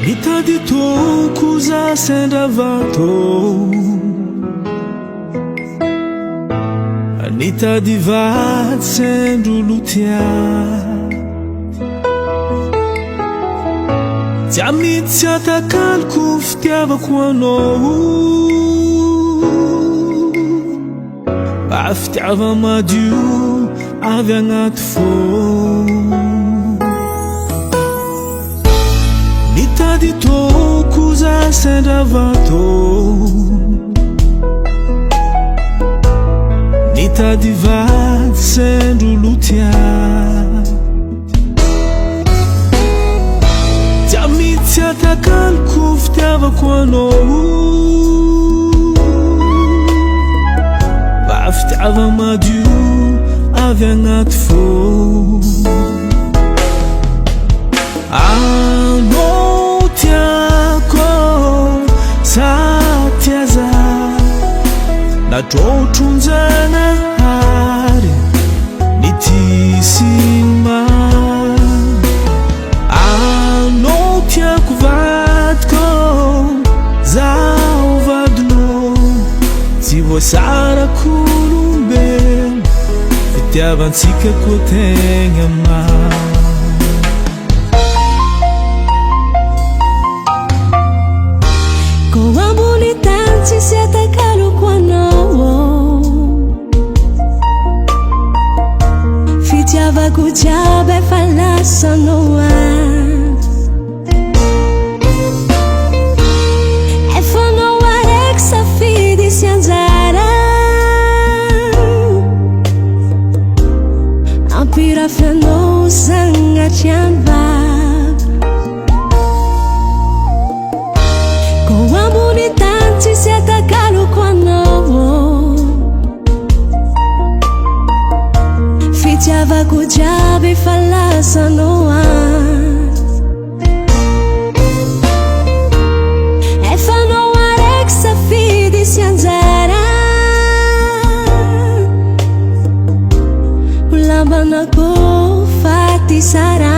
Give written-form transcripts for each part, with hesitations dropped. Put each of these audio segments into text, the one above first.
Nitady toko za sendra vato, nitady vady sendro lotia. Tsy amidy tsy atakaliko fitiavako anao, mba fitiava madio avy agnaty fô. Nitady toko za sendra vato, nitady vady sendro lotia. Tsy amidy tsy atakaliko fitiavako anao, mba fitiava madio avy agnaty fô. Anao tiako sa tia zaho, natrotron-janahary nitisi마. Anao tiako vadiko, zaho vadinao, tsy voasarako olombelo, fitiavantsika koa tegna maro. Koa ambony tany tsisy atakaloko anao, fitiavako jiaby efa lasanao efa anao araiky safidy sy anjara, ampirafianao zagnatry anivavy. Koa ambony tany tsisy atakaloko anao, fitiavako jiaby efa lasanao efa anao araiky safidy sy anjara, olambanako faty sara.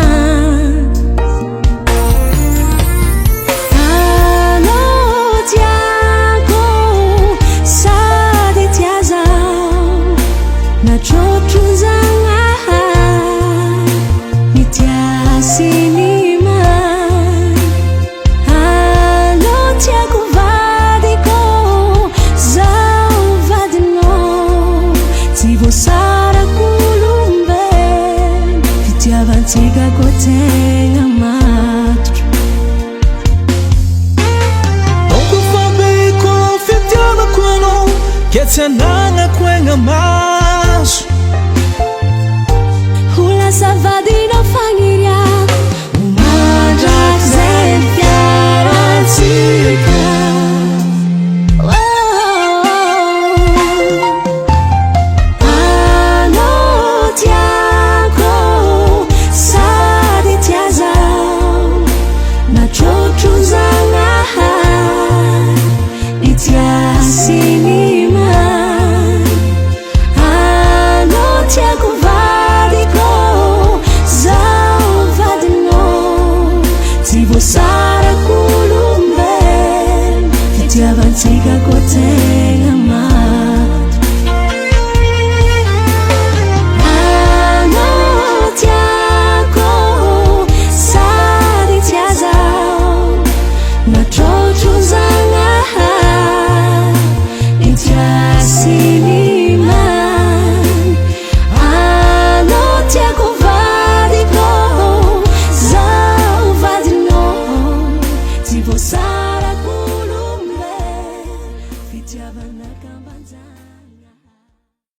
Fitiavantsika koa tegna matotro. Onko fambeko fitiavako anao, ke tsy anagnako egna maso. Ho lasa vadinao fagniriako, ho mandraky zay ny fiarantsika. Sarako olombelo, fitiavantsika koa tegna